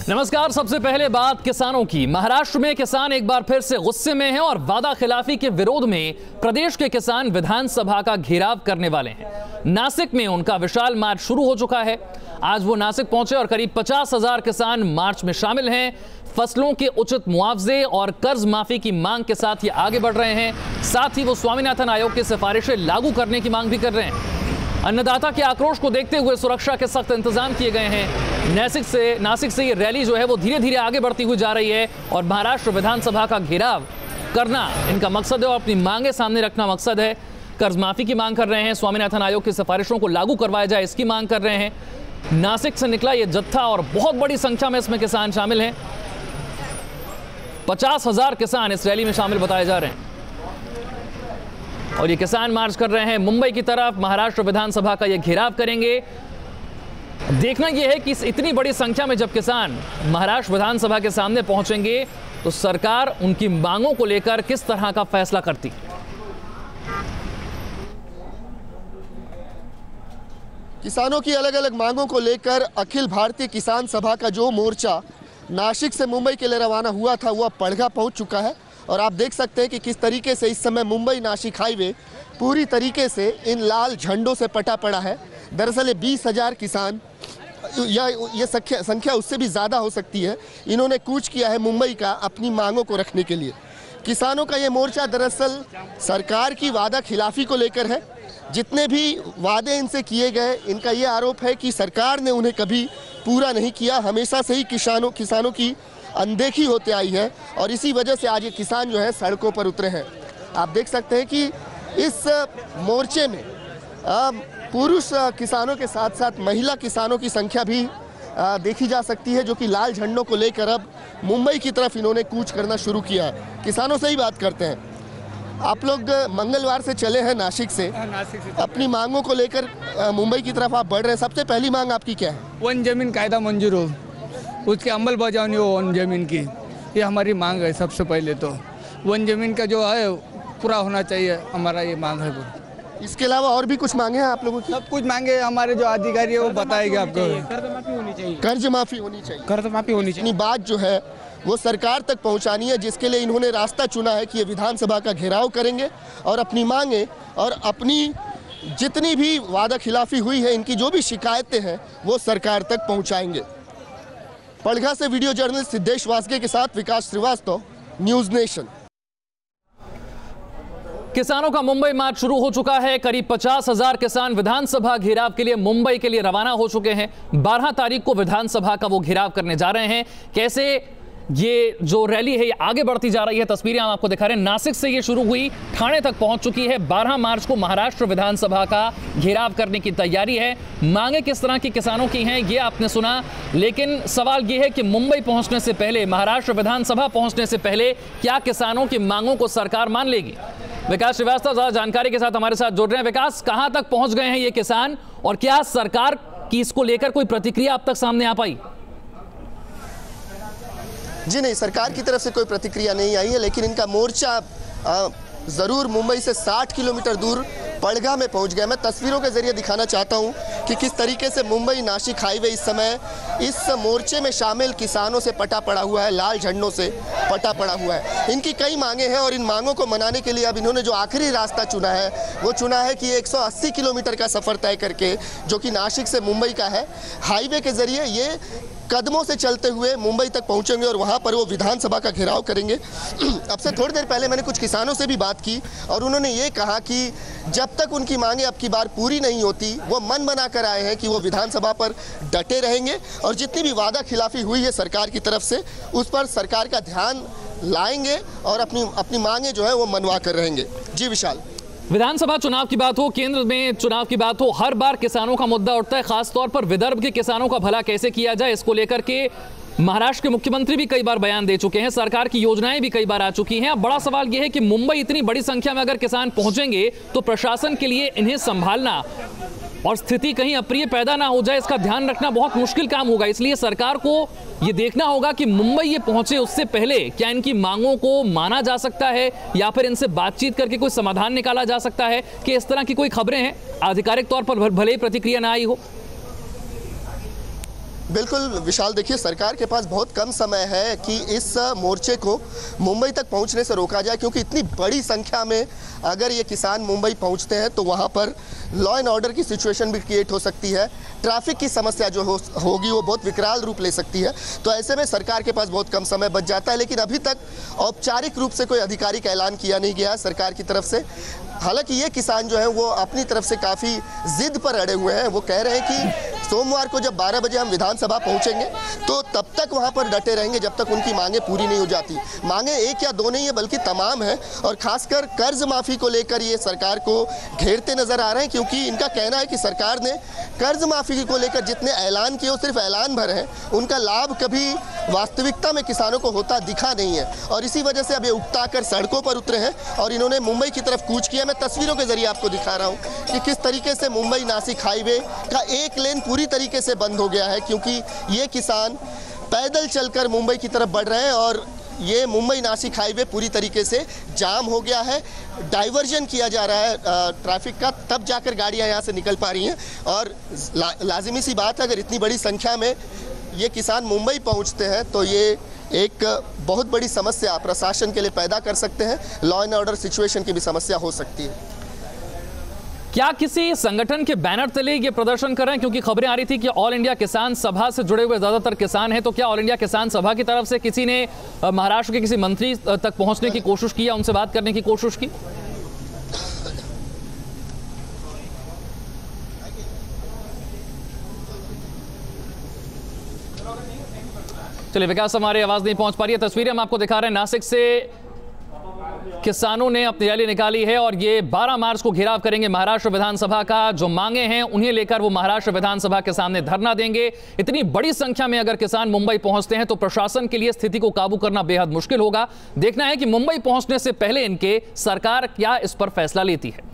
नमस्कार। सबसे पहले बात किसानों की। महाराष्ट्र में किसान एक बार फिर से गुस्से में हैं और वादा खिलाफी के विरोध में प्रदेश के किसान विधानसभा का घेराव करने वाले हैं। नासिक में उनका विशाल मार्च शुरू हो चुका है। आज वो नासिक पहुंचे और करीब 50,000 किसान मार्च में शामिल हैं। फसलों के उचित मुआवजे और कर्ज माफी की मांग के साथ ये आगे बढ़ रहे हैं। साथ ही वो स्वामीनाथन आयोग की सिफारिशें लागू करने की मांग भी कर रहे हैं। अन्नदाता के आक्रोश को देखते हुए सुरक्षा के सख्त इंतजाम किए गए हैं। नासिक से ये रैली जो है वो धीरे धीरे आगे बढ़ती हुई जा रही है और महाराष्ट्र विधानसभा का घेराव करना इनका मकसद है और अपनी मांगे सामने रखना मकसद है। कर्ज माफी की मांग कर रहे हैं, स्वामीनाथन आयोग की सिफारिशों को लागू करवाया जाए इसकी मांग कर रहे हैं। नासिक से निकला ये जत्था और बहुत बड़ी संख्या में इसमें किसान शामिल हैं। 50,000 किसान इस रैली में शामिल बताए जा रहे हैं और ये किसान मार्च कर रहे हैं मुंबई की तरफ। महाराष्ट्र विधानसभा का ये घेराव करेंगे। देखना यह है कि इस इतनी बड़ी संख्या में जब किसान महाराष्ट्र विधानसभा के सामने पहुंचेंगे तो सरकार उनकी मांगों को लेकर किस तरह का फैसला करती। किसानों की अलग अलग मांगों को लेकर अखिल भारतीय किसान सभा का जो मोर्चा नासिक से मुंबई के लिए रवाना हुआ था वो अब पड़घा पहुंच चुका है और आप देख सकते हैं कि किस तरीके से इस समय मुंबई नासिक हाईवे पूरी तरीके से इन लाल झंडों से पटा पड़ा है। दरअसल ये 20,000 किसान या ये संख्या उससे भी ज़्यादा हो सकती है, इन्होंने कूच किया है मुंबई का अपनी मांगों को रखने के लिए। किसानों का ये मोर्चा दरअसल सरकार की वादा खिलाफी को लेकर है। जितने भी वादे इनसे किए गए, इनका ये आरोप है कि सरकार ने उन्हें कभी पूरा नहीं किया। हमेशा से ही किसानों की अनदेखी होते आई है और इसी वजह से आज ये किसान जो है सड़कों पर उतरे हैं। आप देख सकते हैं कि इस मोर्चे में पुरुष किसानों के साथ साथ महिला किसानों की संख्या भी देखी जा सकती है, जो कि लाल झंडों को लेकर अब मुंबई की तरफ इन्होंने कूच करना शुरू किया है। किसानों से ही बात करते हैं। आप लोग मंगलवार से चले हैं नासिक से अपनी मांगों को लेकर मुंबई की तरफ आप बढ़ रहे हैं। सबसे पहली मांग आपकी क्या है? वन जमीन कायदा मंजूर हो, उसकी अंमलबजावनी हो वन जमीन की, ये हमारी मांग है। सबसे पहले तो वन जमीन का जो है पूरा होना चाहिए, हमारा ये मांग है वो। इसके अलावा और भी कुछ मांगे हैं आप लोगों की? सब कुछ मांगे हमारे जो अधिकारी है वो बताएंगे आपको। कर्ज माफी होनी चाहिए। कर्ज माफी होनी चाहिए। अपनी बात जो है वो सरकार तक पहुंचानी है, जिसके लिए इन्होंने रास्ता चुना है कि ये विधानसभा का घेराव करेंगे और अपनी मांगे और अपनी जितनी भी वादा खिलाफी हुई है, इनकी जो भी शिकायतें हैं वो सरकार तक पहुंचाएंगे। पड़घा से वीडियो जर्नलिस्ट सिद्धेश वासगे के साथ विकास श्रीवास्तव, न्यूज नेशन। किसानों का मुंबई मार्च शुरू हो चुका है। करीब 50,000 किसान विधानसभा घेराव के लिए मुंबई के लिए रवाना हो चुके हैं। 12 तारीख को विधानसभा का वो घेराव करने जा रहे हैं। कैसे ये जो रैली है ये आगे बढ़ती जा रही है, तस्वीरें हम आपको दिखा रहे हैं। नासिक से ये शुरू हुई, ठाणे तक पहुंच चुकी है। 12 मार्च को महाराष्ट्र विधानसभा का घेराव करने की तैयारी है। मांगे किस तरह की किसानों की हैं ये आपने सुना, लेकिन सवाल ये है कि मुंबई पहुंचने से पहले, महाराष्ट्र विधानसभा पहुंचने से पहले क्या किसानों की मांगों को सरकार मान लेगी? विकास श्रीवास्तव ज्यादा जानकारी के साथ हमारे साथ जुड़ रहे हैं। विकास, कहां तक पहुंच गए हैं ये किसान और क्या सरकार की इसको लेकर कोई प्रतिक्रिया अब तक सामने आ पाई? जी नहीं, सरकार की तरफ से कोई प्रतिक्रिया नहीं आई है, लेकिन इनका मोर्चा ज़रूर मुंबई से 60 किलोमीटर दूर पड़घा में पहुंच गया। मैं तस्वीरों के जरिए दिखाना चाहता हूं कि किस तरीके से मुंबई नासिक हाईवे इस समय इस मोर्चे में शामिल किसानों से पटा पड़ा हुआ है, लाल झंडों से पटा पड़ा हुआ है। इनकी कई मांगे हैं और इन मांगों को मनाने के लिए अब इन्होंने जो आखिरी रास्ता चुना है वो चुना है कि 180 किलोमीटर का सफ़र तय करके, जो कि नासिक से मुंबई का है, हाईवे के जरिए ये कदमों से चलते हुए मुंबई तक पहुंचेंगे और वहां पर वो विधानसभा का घेराव करेंगे। अब से थोड़ी देर पहले मैंने कुछ किसानों से भी बात की और उन्होंने ये कहा कि जब तक उनकी मांगे अब की बार पूरी नहीं होती, वो मन बना कर आए हैं कि वो विधानसभा पर डटे रहेंगे और जितनी भी वादा खिलाफी हुई है सरकार की तरफ से उस पर सरकार का ध्यान लाएंगे और अपनी मांगे जो है वो मनवा कर रहेंगे। जी विशाल। विधानसभा चुनाव की बात हो, केंद्र में चुनाव की बात हो, हर बार किसानों का मुद्दा उठता है। खासतौर पर विदर्भ के किसानों का भला कैसे किया जाए, इसको लेकर के महाराष्ट्र के मुख्यमंत्री भी कई बार बयान दे चुके हैं, सरकार की योजनाएं भी कई बार आ चुकी हैं। अब बड़ा सवाल यह है कि मुंबई इतनी बड़ी संख्या में अगर किसान पहुंचेंगे तो प्रशासन के लिए इन्हें संभालना और स्थिति कहीं अप्रिय पैदा ना हो जाए, इसका ध्यान रखना बहुत मुश्किल काम होगा। इसलिए सरकार को ये देखना होगा कि मुंबई ये पहुंचे उससे पहले क्या इनकी मांगों को माना जा सकता है या फिर इनसे बातचीत करके कोई समाधान निकाला जा सकता है। कि इस तरह की कोई खबरें हैं, आधिकारिक तौर पर भले ही प्रतिक्रिया ना आई हो। बिल्कुल विशाल, देखिए सरकार के पास बहुत कम समय है कि इस मोर्चे को मुंबई तक पहुंचने से रोका जाए, क्योंकि इतनी बड़ी संख्या में अगर ये किसान मुंबई पहुंचते हैं तो वहां पर लॉ एंड ऑर्डर की सिचुएशन भी क्रिएट हो सकती है, ट्रैफिक की समस्या जो होगी वो बहुत विकराल रूप ले सकती है। तो ऐसे में सरकार के पास बहुत कम समय बच जाता है, लेकिन अभी तक औपचारिक रूप से कोई आधिकारिक ऐलान किया नहीं गया सरकार की तरफ से। हालांकि ये किसान जो है वो अपनी तरफ से काफ़ी जिद पर अड़े हुए हैं। वो कह रहे हैं कि सोमवार को जब 12 बजे हम विधानसभा पहुंचेंगे तो तब तक वहां पर डटे रहेंगे जब तक उनकी मांगे पूरी नहीं हो जाती। मांगे एक या दो नहीं है बल्कि तमाम है, और खासकर कर्ज माफी को लेकर ये सरकार को घेरते नजर आ रहे हैं, क्योंकि इनका कहना है कि सरकार ने कर्ज माफी को लेकर जितने ऐलान किए वो सिर्फ ऐलान भर हैं, उनका लाभ कभी वास्तविकता में किसानों को होता दिखा नहीं है। और इसी वजह से अब ये उकता कर सड़कों पर उतरे हैं और इन्होंने मुंबई की तरफ कूच किया। मैं तस्वीरों के जरिए आपको दिखा रहा हूँ कि किस तरीके से मुंबई नासिक हाईवे का एक लेन पूरी तरीके से बंद हो गया है, क्योंकि ये किसान पैदल चलकर मुंबई की तरफ बढ़ रहे हैं और ये मुंबई नासिक हाईवे पूरी तरीके से जाम हो गया है। डाइवर्जन किया जा रहा है ट्रैफिक का, तब जाकर गाड़ियां यहाँ से निकल पा रही हैं। और लाजिमी सी बात है, अगर इतनी बड़ी संख्या में ये किसान मुंबई पहुँचते हैं तो ये एक बहुत बड़ी समस्या प्रशासन के लिए पैदा कर सकते हैं। लॉ एंड ऑर्डर सिचुएशन की भी समस्या हो सकती है। क्या किसी संगठन के बैनर तले ये प्रदर्शन कर रहे हैं? क्योंकि खबरें आ रही थी कि ऑल इंडिया किसान सभा से जुड़े हुए ज्यादातर किसान हैं, तो क्या ऑल इंडिया किसान सभा की तरफ से किसी ने महाराष्ट्र के किसी मंत्री तक पहुंचने की कोशिश की या उनसे बात करने की कोशिश की? चलिए विकास, हमारी आवाज नहीं पहुंच पा रही है। तस्वीरें हम आपको दिखा रहे हैं, नासिक से किसानों ने अपनी रैली निकाली है और ये 12 मार्च को घेराव करेंगे महाराष्ट्र विधानसभा का। जो मांगे हैं उन्हें लेकर वो महाराष्ट्र विधानसभा के सामने धरना देंगे। इतनी बड़ी संख्या में अगर किसान मुंबई पहुंचते हैं तो प्रशासन के लिए स्थिति को काबू करना बेहद मुश्किल होगा। देखना है कि मुंबई पहुंचने से पहले इनके सरकार क्या इस पर फैसला लेती है।